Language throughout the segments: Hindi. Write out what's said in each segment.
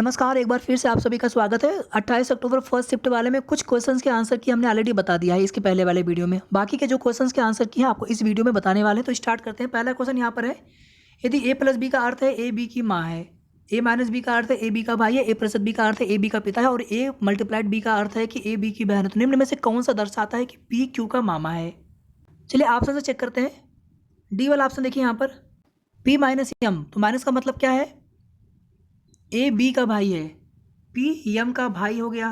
नमस्कार, एक बार फिर से आप सभी का स्वागत है। 28 अक्टूबर फर्स्ट शिफ्ट वाले में कुछ क्वेश्चंस के आंसर की हमने ऑलरेडी बता दिया है इसके पहले वाले वीडियो में। बाकी के जो क्वेश्चंस के आंसर की है आपको इस वीडियो में बताने वाले हैं। तो स्टार्ट करते हैं। पहला क्वेश्चन यहाँ पर है, यदि a प्लस बी का अर्थ है ए बी की माँ है, a माइनस बी का अर्थ है ए बी का भाई है, a प्रतिशत बी का अर्थ है ए बी का पिता है और a मल्टीप्लाइड बी का अर्थ है कि ए बी की बहन है, तो निम्न में से कौन सा दर्शाता है कि पी क्यू का मामा है। चलिए ऑप्शन से चेक करते हैं। डी वाला ऑप्शन देखिए यहाँ पर, पी माइनस एम, तो माइनस का मतलब क्या है, ए बी का भाई है, पी यम का भाई हो गया,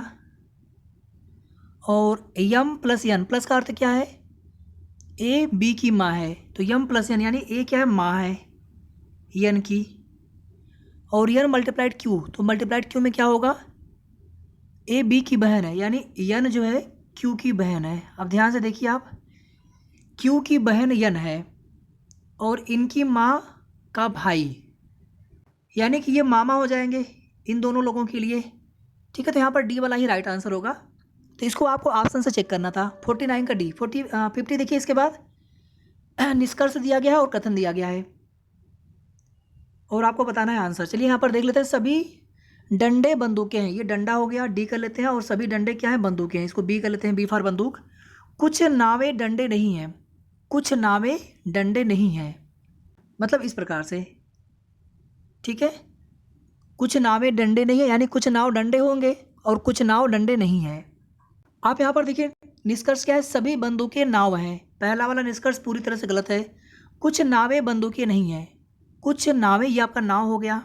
और यम प्लस एन, प्लस का अर्थ क्या है, ए बी की माँ है, तो यम प्लस एन यानी ए क्या है, माँ है यन की, और यन मल्टीप्लाइड क्यू, तो मल्टीप्लाइड क्यू में क्या होगा, ए बी की बहन है यानी यन जो है क्यू की बहन है। अब ध्यान से देखिए आप, क्यू की बहन यन है और इनकी माँ का भाई, यानी कि ये मामा हो जाएंगे इन दोनों लोगों के लिए। ठीक है, तो यहाँ पर डी वाला ही राइट आंसर होगा। तो इसको आपको ऑप्शन से चेक करना था। 49 का डी, 50 देखिए इसके बाद निष्कर्ष दिया गया है और कथन दिया गया है और आपको बताना है आंसर। चलिए यहाँ पर देख लेते हैं। सभी डंडे बंदूकें हैं, ये डंडा हो गया, डी कर लेते हैं, और सभी डंडे क्या हैं, बंदूकें हैं, इसको बी कर लेते हैं, बी फॉर बंदूक। कुछ नावें डंडे नहीं हैं, कुछ नावें डंडे नहीं हैं, मतलब इस प्रकार से। ठीक है, कुछ नावें डंडे नहीं है यानी कुछ नाव डंडे होंगे और कुछ नाव डंडे नहीं हैं। आप यहाँ पर देखिए निष्कर्ष क्या है, सभी बंदूकें नाव हैं। पहला वाला निष्कर्ष पूरी तरह से गलत है, कुछ नावें बंदूकें नहीं हैं। कुछ नावें, ये आपका नाव हो गया,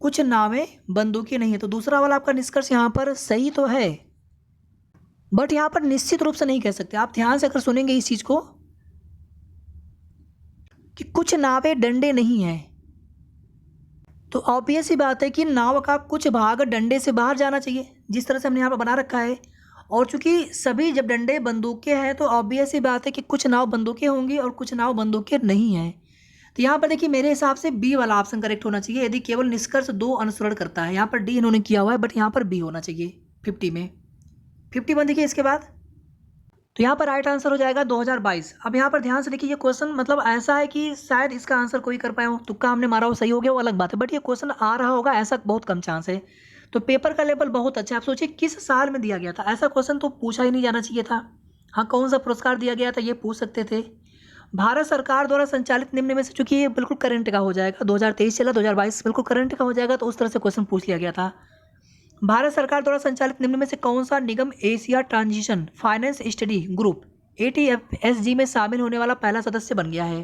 कुछ नावें बंदूकें नहीं है, तो दूसरा वाला आपका निष्कर्ष यहाँ पर सही तो है, बट यहाँ पर निश्चित रूप से नहीं कह सकते। आप ध्यान से अगर सुनेंगे इस चीज को कि कुछ नावें डंडे नहीं हैं, तो ऑब्वियस ही बात है कि नाव का कुछ भाग डंडे से बाहर जाना चाहिए, जिस तरह से हमने यहाँ पर बना रखा है। और चूंकि सभी जब डंडे बंदूकें हैं तो ऑब्वियस ही बात है कि कुछ नाव बंदूकें होंगी और कुछ नाव बंदूकें नहीं हैं। तो यहाँ पर देखिए मेरे हिसाब से बी वाला ऑप्शन करेक्ट होना चाहिए, यदि केवल निष्कर्ष दो अनुसरण करता है। यहाँ पर डी इन्होंने किया हुआ है, बट यहाँ पर बी होना चाहिए 50 में। 51 देखिए इसके बाद, तो यहाँ पर राइट आंसर हो जाएगा 2022। अब यहाँ पर ध्यान से देखिए, ये क्वेश्चन मतलब ऐसा है कि शायद इसका आंसर कोई कर पाया हो, तुक्का हमने मारा हो, सही हो गया वो अलग बात है, बट ये क्वेश्चन आ रहा होगा ऐसा बहुत कम चांस है। तो पेपर का लेवल बहुत अच्छा है। आप सोचिए किस साल में दिया गया था, ऐसा क्वेश्चन तो पूछा ही नहीं जाना चाहिए था। हाँ, कौन सा पुरस्कार दिया गया था ये पूछ सकते थे। भारत सरकार द्वारा संचालित निम्न में से, चूंकि ये बिल्कुल करंट का हो जाएगा, 2023 चला, 2022 बिल्कुल करंट का हो जाएगा, तो उस तरह से क्वेश्चन पूछ लिया गया था। भारत सरकार द्वारा संचालित निम्न में से कौन सा निगम Asia transition finance study group ATFSG में शामिल होने वाला पहला सदस्य बन गया है।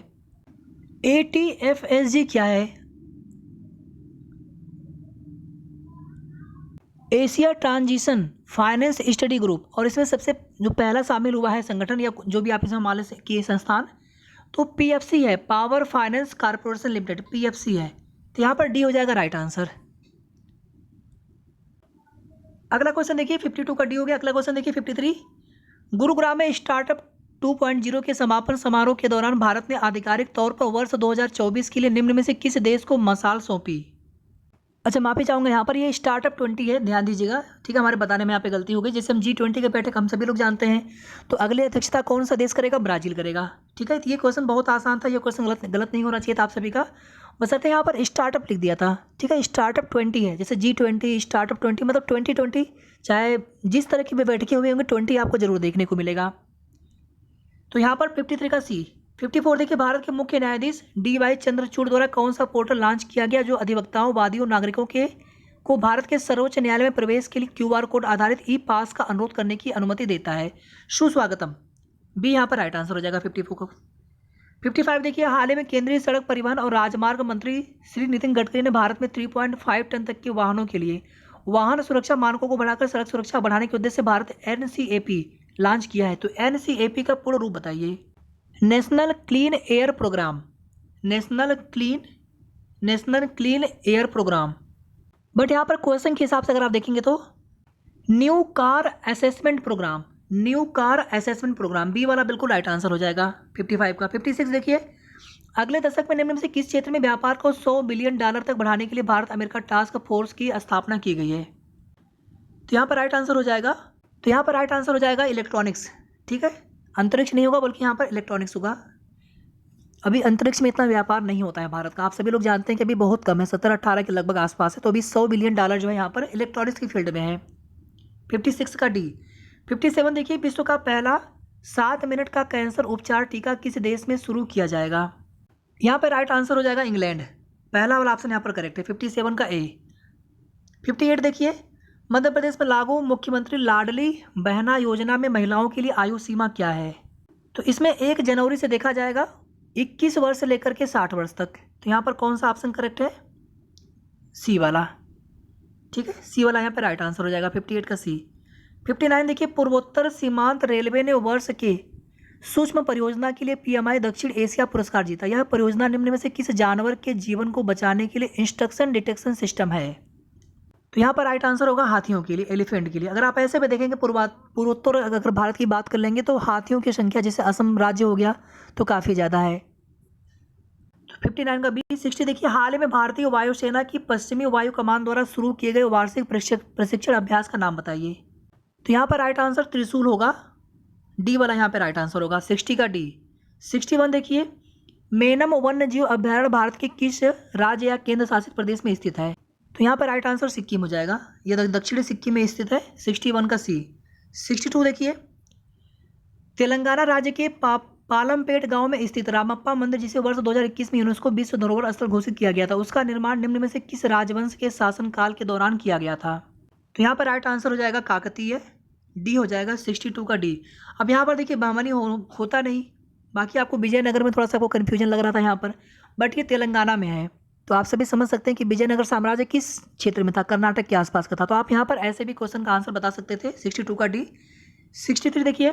ATFSG क्या है, Asia transition finance study group, और इसमें सबसे जो पहला शामिल हुआ है संगठन या जो भी आप इसमें मान लें कि संस्थान, तो PFC है, power finance corporation limited, PFC है। तो यहाँ पर डी हो जाएगा राइट आंसर। अगला क्वेश्चन देखिए, 52 का डी हो गया। अगला क्वेश्चन देखिए 53, गुरुग्राम में स्टार्टअप 2.0 के समापन समारोह के दौरान भारत ने आधिकारिक तौर पर वर्ष 2024 के लिए निम्न में से किस देश को मशाल सौंपी। अच्छा, माफी चाहूँगा, यहाँ पर ये स्टार्टअप 20 है, ध्यान दीजिएगा। ठीक है, हमारे बताने में यहाँ पे गलती हो गई। जैसे हम G20 के बैठक हम सभी लोग जानते हैं, तो अगले अध्यक्षता कौन सा देश करेगा, ब्राजील करेगा। ठीक है, तो ये क्वेश्चन बहुत आसान था, ये क्वेश्चन गलत नहीं होना चाहिए था आप सभी का, बशर्ते यहाँ पर स्टार्टअप लिख दिया था। ठीक है, स्टार्टअप 20 है, जैसे G20 स्टार्टअप 20 मतलब 2020, चाहे जिस तरह की भी बैठकें हुई होंगी 20 आपको जरूर देखने को मिलेगा। तो यहाँ पर 53 का सी। 54 देखिए, भारत के मुख्य न्यायाधीश DY चंद्रचूड़ द्वारा कौन सा पोर्टल लॉन्च किया गया जो अधिवक्ताओं, वादियों, नागरिकों को भारत के सर्वोच्च न्यायालय में प्रवेश के लिए QR कोड आधारित ई-पास का अनुरोध करने की अनुमति देता है। सुस्वागतम, बी यहाँ पर राइट आंसर हो जाएगा 54 को। 55 देखिए, हाल ही में केंद्रीय सड़क परिवहन और राजमार्ग मंत्री श्री नितिन गडकरी ने भारत में 3.5 टन तक के वाहनों के लिए वाहन सुरक्षा मानकों को बढ़ाकर सड़क सुरक्षा बढ़ाने के उद्देश्य से भारत NCAP लॉन्च किया है। तो NCAP का पूर्ण रूप बताइए। National clean air programme, national clean air programme. But यहाँ पर क्वेश्चन के हिसाब से अगर आप देखेंगे तो new car assessment programme, new car assessment programme, B वाला बिल्कुल राइट आंसर हो जाएगा 55 का। 56 देखिए, अगले दशक में निम्न में से किस क्षेत्र में व्यापार को $100 बिलियन तक बढ़ाने के लिए भारत अमेरिका टास्क फोर्स की स्थापना की गई है। तो यहाँ पर राइट आंसर हो जाएगा, तो यहाँ पर राइट आंसर हो जाएगा इलेक्ट्रॉनिक्स। ठीक है, अंतरिक्ष नहीं होगा बल्कि यहाँ पर इलेक्ट्रॉनिक्स होगा। अभी अंतरिक्ष में इतना व्यापार नहीं होता है भारत का, आप सभी लोग जानते हैं कि अभी बहुत कम है, 17-18 के लगभग आसपास है। तो अभी $100 बिलियन जो है यहाँ पर इलेक्ट्रॉनिक्स की फील्ड में है। 56 का डी। 57 देखिए, विश्व का पहला 7 मिनट का कैंसर उपचार टीका किस देश में शुरू किया जाएगा? यहाँ पर राइट आंसर हो जाएगा इंग्लैंड। पहला वाला ऑप्शन यहाँ पर करेक्ट है, 57 का ए। 58 देखिए, मध्य प्रदेश में लागू मुख्यमंत्री लाडली बहना योजना में महिलाओं के लिए आयु सीमा क्या है? तो इसमें 1 जनवरी से देखा जाएगा 21 वर्ष से लेकर के 60 वर्ष तक। तो यहाँ पर कौन सा ऑप्शन करेक्ट है? सी वाला। ठीक है, सी वाला यहाँ पर राइट आंसर हो जाएगा, 58 का सी। 59 देखिए, पूर्वोत्तर सीमांत रेलवे ने वर्ष के सूक्ष्म परियोजना के लिए PMI दक्षिण एशिया पुरस्कार जीता। यह परियोजना निम्न में से किस जानवर के जीवन को बचाने के लिए इंस्ट्रक्शन डिटेक्शन सिस्टम है? तो यहाँ पर राइट आंसर होगा हाथियों के लिए, एलिफेंट के लिए। अगर आप ऐसे भी देखेंगे पूर्वोत्तर अगर भारत की बात कर लेंगे तो हाथियों की संख्या जैसे असम राज्य हो गया तो काफ़ी ज़्यादा है। तो 59 का बी। 60 देखिए, हाल ही में भारतीय वायुसेना की पश्चिमी वायु कमान द्वारा शुरू किए गए वार्षिक प्रशिक्षण अभ्यास का नाम बताइए। तो यहाँ पर राइट आंसर त्रिशूल होगा, डी वाला यहाँ पे राइट आंसर होगा, 60 का डी। 61 देखिए, मेनम वन्य जीव अभ्यारण्य भारत के किस राज्य या केंद्र शासित प्रदेश में स्थित है? तो यहाँ पर राइट आंसर सिक्किम हो जाएगा, यह दक्षिणी सिक्किम में स्थित है, 61 का सी। 62 देखिए, तेलंगाना राज्य के पालमपेट गांव में स्थित रामप्पा मंदिर, जिसे वर्ष 2021 में यूनेस्को विश्व धरोहर स्थल घोषित किया गया था, उसका निर्माण निम्न में से किस राजवंश के शासनकाल के दौरान किया गया था? तो यहाँ पर राइट आंसर हो जाएगा काकतीय, डी हो जाएगा, 62 का डी। अब यहाँ पर देखिए बामनी होता नहीं, बाकी आपको विजयनगर में थोड़ा सा आपको कन्फ्यूजन लग रहा था यहाँ पर, बट ये तेलंगाना में है। तो आप सभी समझ सकते हैं कि विजयनगर साम्राज्य किस क्षेत्र में था, कर्नाटक के आसपास का था। तो आप यहाँ पर ऐसे भी क्वेश्चन का आंसर बता सकते थे, 62 का डी। 63 देखिए,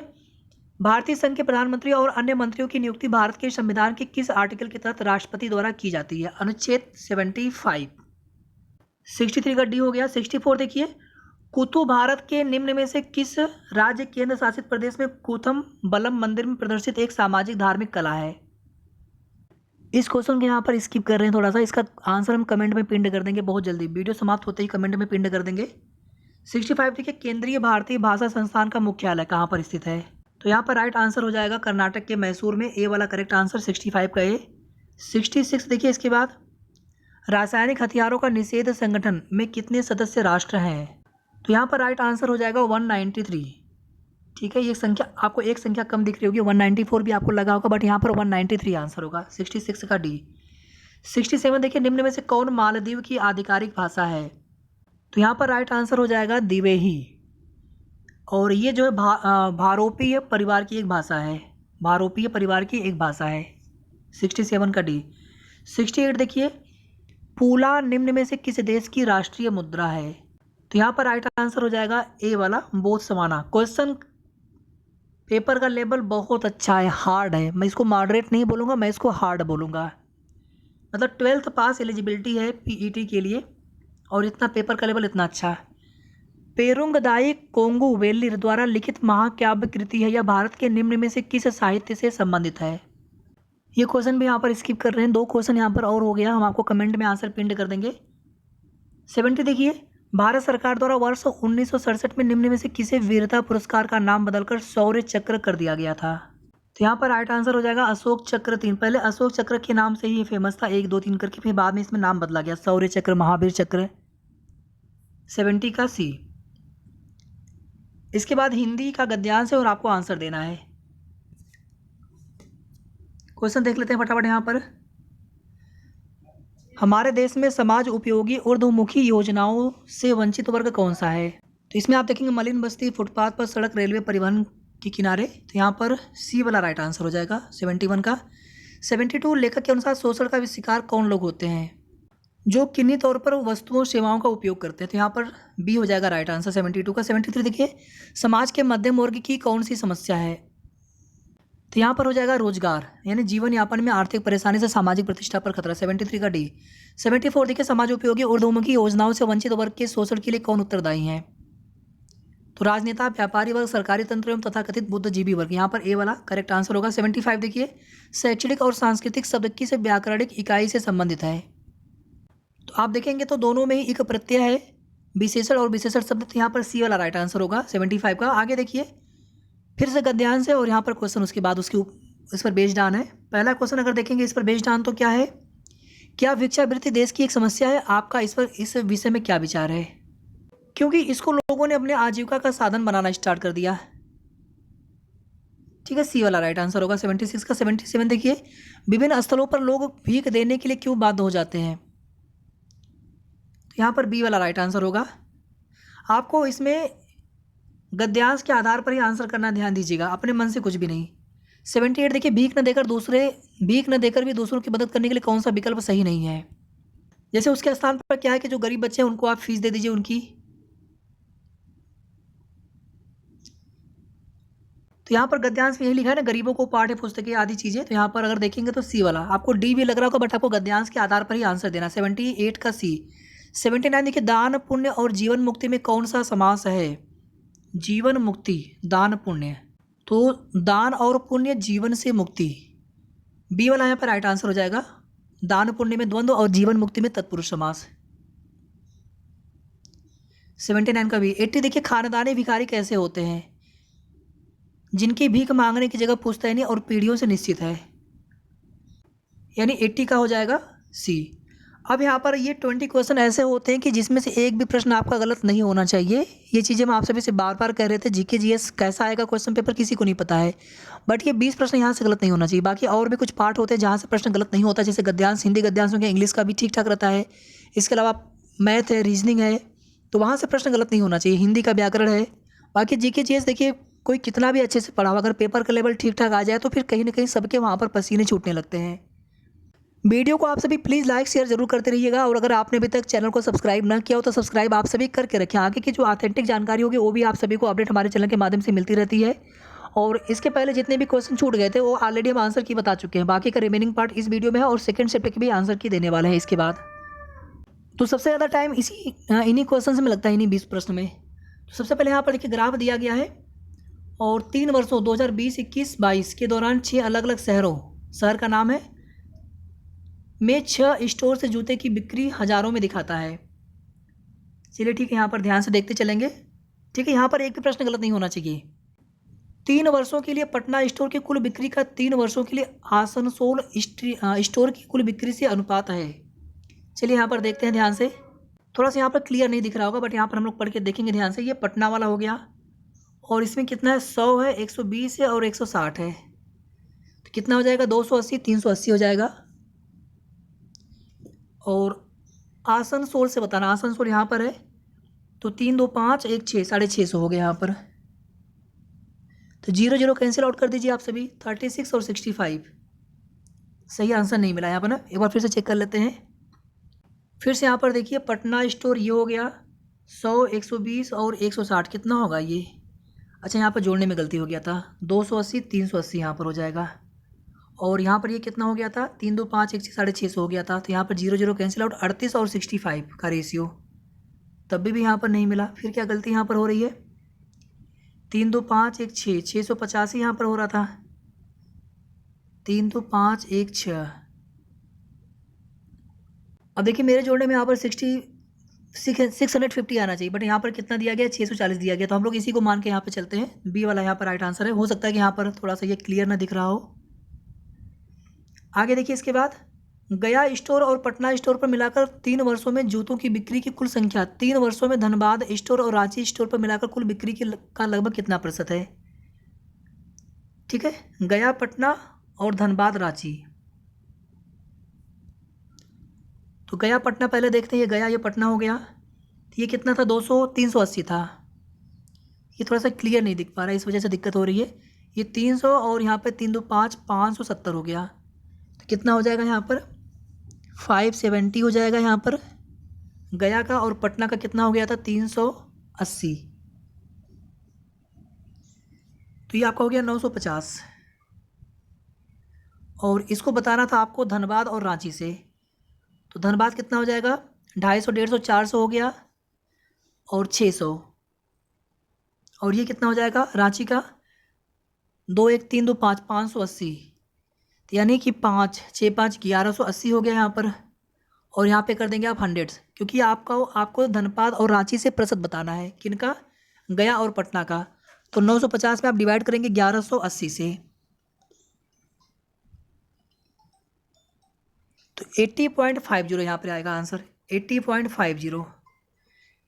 भारतीय संघ के प्रधानमंत्री और अन्य मंत्रियों की नियुक्ति भारत के संविधान के किस आर्टिकल के तहत राष्ट्रपति द्वारा की जाती है? अनुच्छेद 75। 63 का डी हो गया। 64 देखिए, कुतु भारत के निम्न में से किस राज्य केंद्र शासित प्रदेश में कुथम बलम मंदिर में प्रदर्शित एक सामाजिक धार्मिक कला है? इस क्वेश्चन के यहाँ पर स्किप कर रहे हैं थोड़ा सा, इसका आंसर हम कमेंट में पिंड कर देंगे बहुत जल्दी, वीडियो समाप्त होते ही कमेंट में पिंड कर देंगे। 65 देखिए, केंद्रीय भारतीय भाषा संस्थान का मुख्यालय कहाँ पर स्थित है? तो यहाँ पर राइट आंसर हो जाएगा कर्नाटक के मैसूर में, ए वाला करेक्ट आंसर, 65 का ए। 66 देखिए, इसके बाद रासायनिक हथियारों का निषेध संगठन में कितने सदस्य राष्ट्र हैं? तो यहाँ पर राइट आंसर हो जाएगा 193। ठीक है, ये संख्या आपको एक संख्या कम दिख रही होगी, 194 भी आपको लगा होगा, बट यहाँ पर 193 आंसर होगा, 66 का डी। 67 देखिए, निम्न में से कौन मालदीव की आधिकारिक भाषा है? तो यहाँ पर राइट आंसर हो जाएगा दिवेही, और ये जो है भारोपीय परिवार की एक भाषा है, भारोपीय परिवार की एक भाषा है, 67 का डी। 68 देखिए, पूला निम्न में से किस देश की राष्ट्रीय मुद्रा है? तो यहाँ पर राइट आंसर हो जाएगा ए वाला, बोत्सवाना। क्वेश्चन पेपर का लेवल बहुत अच्छा है, हार्ड है, मैं इसको मॉडरेट नहीं बोलूँगा, मैं इसको हार्ड बोलूँगा। मतलब 12th पास एलिजिबिलिटी है PET के लिए, और इतना पेपर का लेवल इतना अच्छा है। पेरुंगदाई कोंगू वेल्लिर द्वारा लिखित महाकाव्य कृति है, यह भारत के निम्न में से किस साहित्य से संबंधित है? ये क्वेश्चन भी यहाँ पर स्किप कर रहे हैं, 2 क्वेश्चन यहाँ पर और हो गया, हम आपको कमेंट में आंसर पिंड कर देंगे। 70 देखिए, भारत सरकार द्वारा वर्ष 1967 में निम्न में से किसे वीरता पुरस्कार का नाम बदलकर शौर्य चक्र कर दिया गया था? तो यहाँ पर राइट आंसर हो जाएगा अशोक चक्र 3। पहले अशोक चक्र के नाम से ही ये फेमस था, 1 2 3 करके, फिर बाद में इसमें नाम बदला गया, शौर्य चक्र, महावीर चक्र, 70 का सी। इसके बाद हिंदी का गद्यांश है और आपको आंसर देना है। क्वेश्चन देख लेते हैं फटाफट यहाँ पर। हमारे देश में समाज उपयोगी ऊर्ध्वमुखी योजनाओं से वंचित वर्ग कौन सा है? तो इसमें आप देखेंगे मलिन बस्ती, फुटपाथ पर, सड़क, रेलवे, परिवहन के किनारे। तो यहाँ पर सी वाला राइट आंसर हो जाएगा, 71 का। 72 लेखक के अनुसार शोषण का शिकार कौन लोग होते हैं? जो किन्हीं तौर पर वस्तुओं सेवाओं का उपयोग करते हैं। तो यहाँ पर बी हो जाएगा राइट आंसर, 72 का। 73 देखिए, समाज के मध्यम वर्ग की कौन सी समस्या है? तो यहाँ पर हो जाएगा रोजगार, यानी जीवन यापन में आर्थिक परेशानी से सामाजिक प्रतिष्ठा पर खतरा, 73 का डी। 74 देखिए, समाज उपयोगी ऊर्ध्वमुखी योजनाओं से वंचित वर्ग के शोषण के लिए कौन उत्तरदायी हैं? तो राजनेता, व्यापारी वर्ग, सरकारी तंत्र एवं तथाकथित बुद्धिजीवी वर्ग, यहाँ पर ए वाला करेक्ट आंसर होगा। 75 देखिए, शैक्षणिक और सांस्कृतिक शब्द किस व्याकरणिक इकाई से संबंधित है? तो आप देखेंगे तो दोनों में ही एक प्रत्यय है, विशेषण और विशेषण शब्द, तो यहाँ पर सी वाला राइट आंसर होगा, 75 का। आगे देखिए, फिर से गद्यांश है और यहाँ पर क्वेश्चन उसके बाद उस पर बेस्ड ऑन है। पहला क्वेश्चन अगर देखेंगे इस पर बेस्ड ऑन तो क्या है, क्या भिक्षावृत्ति देश की एक समस्या है? आपका इस विषय में क्या विचार है? क्योंकि इसको लोगों ने अपने आजीविका का साधन बनाना स्टार्ट कर दिया। ठीक है, सी वाला राइट आंसर होगा। 76 का 77 देखिए, विभिन्न स्थलों पर लोग भीख देने के लिए क्यों बाध्य हो जाते हैं? तो यहाँ पर बी वाला राइट आंसर होगा। आपको इसमें गद्यांश के आधार पर ही आंसर करना, ध्यान दीजिएगा, अपने मन से कुछ भी नहीं। 78 देखिए, भीख न देकर भी दूसरों की मदद करने के लिए कौन सा विकल्प सही नहीं है? जैसे उसके स्थान पर क्या है कि जो गरीब बच्चे हैं उनको आप फीस दे दीजिए उनकी। तो यहाँ पर गद्यांश में यही लिखा है ना, गरीबों को पाठ्य पुस्तकें आदि चीज़ें। तो यहाँ पर अगर देखेंगे तो सी वाला, आपको डी भी लग रहा होगा बट आपको गद्यांश के आधार पर ही आंसर देना। 78 का सी। 79 देखिए, दान पुण्य और जीवन मुक्ति में कौन सा समास है? जीवन मुक्ति, दान पुण्य, तो दान और पुण्य, जीवन से मुक्ति, बी वाला यहाँ पर राइट आंसर हो जाएगा। दान पुण्य में द्वंद्व और जीवन मुक्ति में तत्पुरुष समास। 79 का भी। 80 देखिए, खानदानी भिखारी कैसे होते हैं? जिनकी भीख मांगने की जगह पुश्तैनी और पीढ़ियों से निश्चित है, यानी 80 का हो जाएगा सी। अब यहाँ पर ये 20 क्वेश्चन ऐसे होते हैं कि जिसमें से एक भी प्रश्न आपका गलत नहीं होना चाहिए। ये चीज़ें हम आप सभी से बार बार कह रहे थे, जीके जीएस कैसा आएगा क्वेश्चन पेपर किसी को नहीं पता है, बट ये 20 प्रश्न यहाँ से गलत नहीं होना चाहिए। बाकी और भी कुछ पार्ट होते हैं जहाँ से प्रश्न गलत नहीं होता, जैसे गद्यांश, हिंदी गद्यांश में इंग्लिश का भी ठीक ठाक रहता है। इसके अलावा मैथ है, रीजनिंग है, तो वहाँ से प्रश्न गलत नहीं होना चाहिए। हिंदी का व्याकरण है। बाकी जीके जीएस देखिए, कोई कितना भी अच्छे से पढ़ा हो, अगर पेपर का लेवल ठीक ठाक आ जाए तो फिर कहीं ना कहीं सबके वहाँ पर पसीने छूटने लगते हैं। वीडियो को आप सभी प्लीज़ लाइक शेयर जरूर करते रहिएगा, और अगर आपने अभी तक चैनल को सब्सक्राइब ना किया हो तो सब्सक्राइब आप सभी करके रखें। आगे की जो ऑथेंटिक जानकारी होगी वो भी आप सभी को अपडेट हमारे चैनल के माध्यम से मिलती रहती है। और इसके पहले जितने भी क्वेश्चन छूट गए थे वो ऑलरेडी हम आंसर की बता चुके हैं। बाकी का रिमेनिंग पार्ट इस वीडियो में है और सेकंड शिफ्ट के भी आंसर की देने वाले हैं इसके बाद। तो सबसे ज़्यादा टाइम इन्हीं क्वेश्चन में लगता है, इन्हीं 20 प्रश्न में। तो सबसे पहले यहाँ पर देखिए ग्राफ दिया गया है, और 3 वर्षों 2020, 21, 22 के दौरान 6 अलग अलग शहर का नाम है में 6 स्टोर से जूते की बिक्री हज़ारों में दिखाता है। चलिए ठीक है, यहाँ पर ध्यान से देखते चलेंगे। ठीक है, यहाँ पर एक भी प्रश्न गलत नहीं होना चाहिए। 3 वर्षों के लिए पटना स्टोर की कुल बिक्री का 3 वर्षों के लिए आसनसोल स्टोर की कुल बिक्री से अनुपात है। चलिए यहाँ पर देखते हैं ध्यान से। थोड़ा सा यहाँ पर क्लियर नहीं दिख रहा होगा बट यहाँ पर हम लोग पढ़ के देखेंगे ध्यान से। ये पटना वाला हो गया, और इसमें कितना है, 100 है, 120 है और 160 है, तो कितना हो जाएगा, 280, 380 हो जाएगा। और आसनसोल से बताना, आसनसोल यहाँ पर है तो 3, 2, 5, 1, 6, 650 हो गया यहाँ पर। तो 0, 0 कैंसिल आउट कर दीजिए आप सभी। 36 और 65 सही आंसर नहीं मिला यहाँ पर ना। एक बार फिर से चेक कर लेते हैं। फिर से यहाँ पर देखिए, पटना स्टोर ये हो गया 100, 120 और 160, कितना होगा ये? अच्छा, यहाँ पर जोड़ने में गलती हो गया था, 280, 380 यहाँ पर हो जाएगा। और यहाँ पर ये कितना हो गया था, 3, 2, 5, 1, 6, 650 हो गया था। तो यहाँ पर 0, 0 कैंसिल आउट। 38 और 65 का रेशियो तब भी यहाँ पर नहीं मिला। फिर क्या गलती यहाँ पर हो रही है, 3, 2, 5, 1, 6, 685 यहाँ पर हो रहा था। 3, 2, 5, 1, 6। अब देखिए मेरे जोड़ने में यहाँ पर 650 आना चाहिए, बट यहाँ पर कितना दिया गया, 640 दिया गया। तो हम लोग इसी को मान के यहाँ पे चलते हैं। बी वाला यहाँ पर राइट आंसर है। हो सकता है कि यहाँ पर थोड़ा सा ये क्लियर ना दिख रहा हो। आगे देखिए, इसके बाद गया स्टोर और पटना स्टोर पर मिलाकर 3 वर्षों में जूतों की बिक्री की कुल संख्या। 3 वर्षों में धनबाद स्टोर और रांची स्टोर पर मिलाकर कुल बिक्री का लगभग कितना प्रतिशत है? ठीक है, गया, पटना और धनबाद, रांची। तो गया पटना पहले देखते हैं। ये गया, ये पटना हो गया। तो ये कितना था, 200, 380 था। ये थोड़ा सा क्लियर नहीं दिख पा रहा है, इस वजह से दिक्कत हो रही है। ये 300 और यहाँ पे 3, 2, 5, 570 हो गया। तो कितना हो जाएगा यहाँ पर, 570 हो जाएगा यहाँ पर गया का। और पटना का कितना हो गया था, 380। तो ये आपका हो गया 950। और इसको बताना था आपको धनबाद और रांची से। तो धनबाद कितना हो जाएगा, 250, 150, 400 हो गया और 600। और ये कितना हो जाएगा रांची का, 2, 1, 3, 2, 5, 580। तो यानी कि 5, 6, 5, 1180 हो गया यहाँ पर। और यहाँ पे कर देंगे आप 100, क्योंकि आपको धनबाद और रांची से प्रतिशत बताना है। किनका, गया और पटना का। तो 950 में आप डिवाइड करेंगे 1180 से। तो 80.50 यहाँ पर आएगा आंसर, 80.50,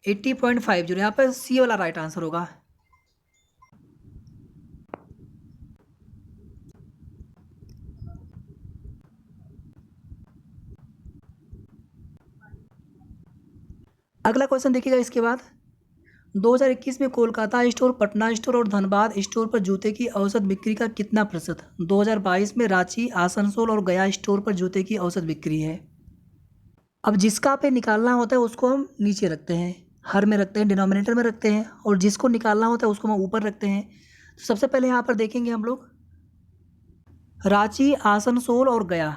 80.50 यहाँ पर सी वाला राइट आंसर होगा। अगला क्वेश्चन देखिएगा इसके बाद, 2021 में कोलकाता स्टोर, पटना स्टोर और धनबाद स्टोर पर जूते की औसत बिक्री का कितना प्रतिशत 2022 में रांची, आसनसोल और गया स्टोर पर जूते की औसत बिक्री है। अब जिसका पे निकालना होता है उसको हम नीचे रखते हैं, हर में रखते हैं, डिनोमिनेटर में रखते हैं, और जिसको निकालना होता है उसको हम ऊपर रखते हैं। तो सबसे पहले यहाँ पर देखेंगे हम लोग रांची, आसनसोल और गया।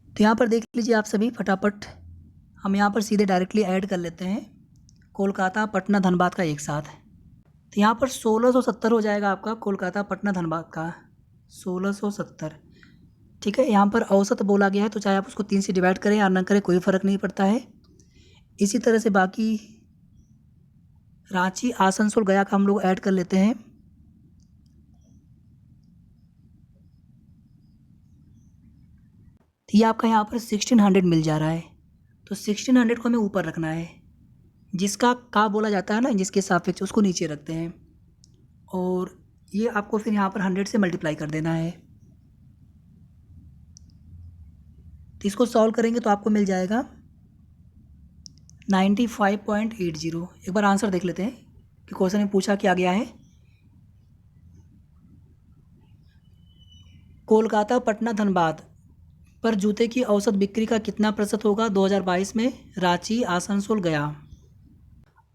तो यहाँ पर देख लीजिए आप सभी फटाफट, हम यहाँ पर सीधे डायरेक्टली ऐड कर लेते हैं कोलकाता, पटना, धनबाद का एक साथ। तो यहाँ पर 1670 हो जाएगा आपका कोलकाता, पटना, धनबाद का 1670। ठीक है, यहाँ पर औसत बोला गया है तो चाहे आप उसको 3 से डिवाइड करें या ना करें कोई फ़र्क नहीं पड़ता है। इसी तरह से बाकी रांची, आसनसोल, गया का हम लोग ऐड कर लेते हैं। तो ये आपका यहाँ पर 1600 मिल जा रहा है, तो 1600 को हमें ऊपर रखना है, जिसका का बोला जाता है ना, जिसके सापेक्ष उसको नीचे रखते हैं, और ये आपको फिर यहाँ पर 100 से मल्टीप्लाई कर देना है। तो इसको सॉल्व करेंगे तो आपको मिल जाएगा 95.80। एक बार आंसर देख लेते हैं कि क्वेश्चन में पूछा क्या गया है। कोलकाता, पटना, धनबाद पर जूते की औसत बिक्री का कितना प्रतिशत होगा 2022 में रांची, आसनसोल, गया।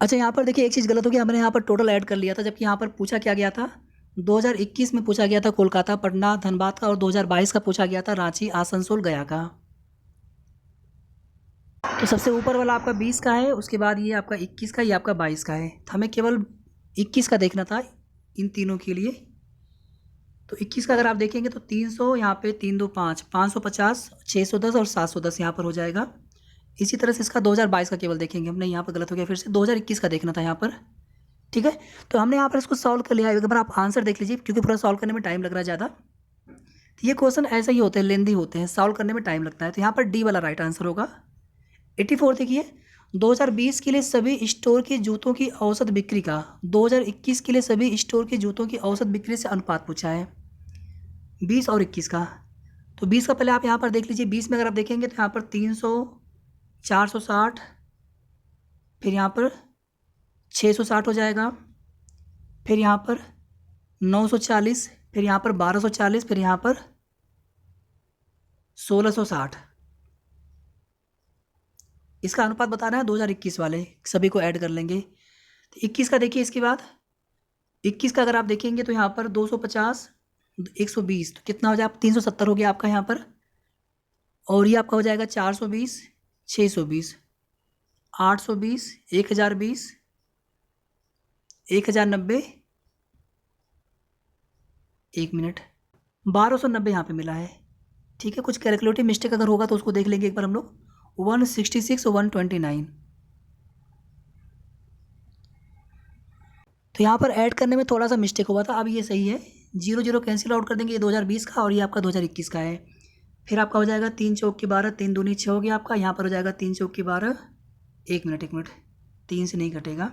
अच्छा, यहाँ पर देखिए एक चीज़ गलत हो गई, हमने यहाँ पर टोटल ऐड कर लिया था, जबकि यहाँ पर पूछा क्या गया था, 2021 में पूछा गया था कोलकाता, पटना, धनबाद का, और 2022 का पूछा गया था रांची, आसनसोल, गया का। तो सबसे ऊपर वाला आपका 20 का है, उसके बाद ये आपका 21 का, ये आपका 22 का है। तो हमें केवल 21 का देखना था इन तीनों के लिए। तो 21 का अगर आप देखेंगे तो 300, यहाँ पे 3 2 5, 550, 610 और 710 यहाँ पर हो जाएगा। इसी तरह से इसका 2022 का केवल देखेंगे, हमने यहाँ पर गलत हो गया, फिर से 2021 का देखना था यहाँ पर। ठीक है, तो हमने यहाँ पर इसको सॉल्व कर लिया है। एक बार आप आंसर देख लीजिए, क्योंकि पूरा सॉल्व करने में टाइम लग रहा है ज़्यादा। तो ये क्वेश्चन ऐसे ही होते हैं, लेंदी होते हैं, सॉल्व करने में टाइम लगता है। तो यहाँ पर डी वाला राइट आंसर होगा 84। देखिए 2020 के लिए सभी स्टोर के जूतों की औसत बिक्री का 2021 के लिए सभी स्टोर के जूतों की औसत बिक्री से अनुपात पूछा है, 20 और 21 का। तो 20 का पहले आप यहाँ पर देख लीजिए, 20 में अगर आप देखेंगे तो यहाँ पर 300, 460, फिर यहाँ पर 660 हो जाएगा, फिर यहाँ पर 940, फिर यहाँ पर 1240, फिर यहाँ पर 1660। इसका अनुपात बताना है 2021 वाले, सभी को ऐड कर लेंगे। तो 21 का देखिए, इसके बाद 21 का अगर आप देखेंगे तो यहाँ पर 250, 120, तो कितना हो जाएगा, 370 हो गया आपका यहाँ पर, और ये आपका हो जाएगा 420, 620, 820, 1020, 1090, 1 मिनट, 1290 यहाँ पे मिला है। ठीक है, कुछ कैलकुलेटिव मिस्टेक अगर होगा तो उसको देख लेंगे एक बार हम लोग। 166 और 129। तो यहाँ पर ऐड करने में थोड़ा सा मिस्टेक हुआ था, अब ये सही है, 0 0 कैंसिल आउट कर देंगे, ये 2020 का और ये आपका 2021 का है। फिर आपका हो जाएगा 3 चौक की 12, 3 दूनी 6 हो गया आपका, यहाँ पर हो जाएगा 3 चौक की 12, 1 मिनट 1 मिनट, 3 से नहीं घटेगा।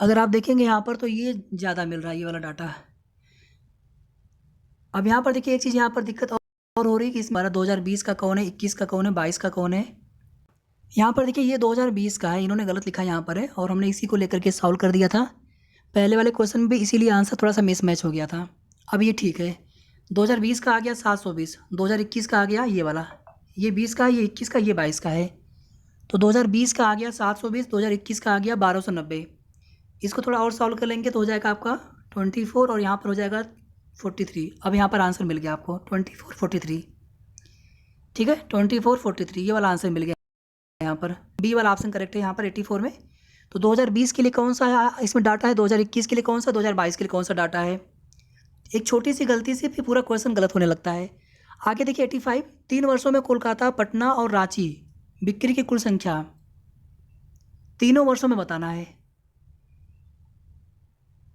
अगर आप देखेंगे यहाँ पर तो ये ज़्यादा मिल रहा है ये वाला डाटा। अब यहाँ पर देखिए एक चीज़ यहाँ पर दिक्कत और हो रही है कि इस 2020 का कौन है, 21 का कौन है, 22 का कौन है। यहाँ पर देखिए ये 2020 का है, इन्होंने गलत लिखा यहाँ पर है, और हमने इसी को लेकर के सॉल्व कर दिया था पहले वाले क्वेश्चन में भी, इसीलिए आंसर थोड़ा सा मिसमैच हो गया था। अब ये ठीक है, 2020 का आ गया 720, 2021 का आ गया ये वाला, ये 20 का है, ये 21 का, ये 22 का है। तो 2020 का आ गया 720, 2021 का आ गया 1290। इसको थोड़ा और सॉल्व कर लेंगे तो हो जाएगा आपका 24, और यहाँ पर हो जाएगा 43। अब यहाँ पर आंसर मिल गया आपको 24 43। ठीक है, 24 43 ये वाला आंसर मिल गया। यहाँ पर बी वाला ऑप्शन करेक्ट है यहाँ पर 84 में। तो 2020 के लिए कौन सा है इसमें डाटा है, 2021 के लिए कौन सा, 2022 के लिए कौन सा डाटा है। एक छोटी सी गलती से फिर पूरा क्वेश्चन गलत होने लगता है। आगे देखिए 85, 3 वर्षों में कोलकाता, पटना और रांची बिक्री की कुल संख्या तीनों वर्षों में बताना है।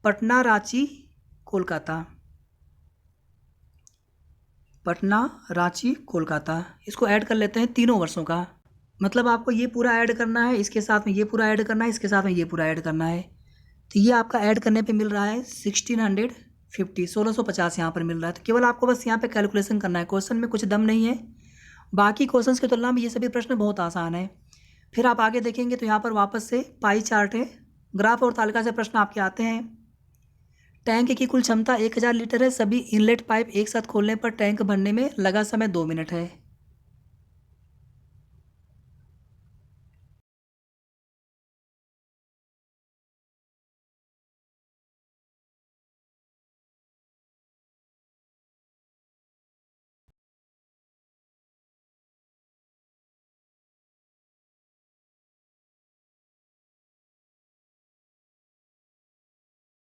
पटना, रांची, कोलकाता, पटना, रांची, कोलकाता। इसको ऐड कर लेते हैं तीनों वर्षों का। मतलब आपको ये पूरा ऐड करना है, इसके साथ में ये पूरा ऐड करना है, इसके साथ में ये पूरा ऐड करना है। तो ये आपका ऐड करने पे मिल रहा है 1650, 1650 यहाँ पर मिल रहा है। तो केवल आपको बस यहाँ पे कैलकुलेशन करना है, क्वेश्चन में कुछ दम नहीं है। बाकी क्वेश्चंस की तुलना में ये सभी प्रश्न बहुत आसान है। फिर आप आगे देखेंगे तो यहाँ पर वापस से पाई चार्ट है, ग्राफ और तालिका से प्रश्न आपके आते हैं। टैंक की कुल क्षमता 1000 लीटर है। सभी इनलेट पाइप एक साथ खोलने पर टैंक भरने में लगा समय 2 मिनट है।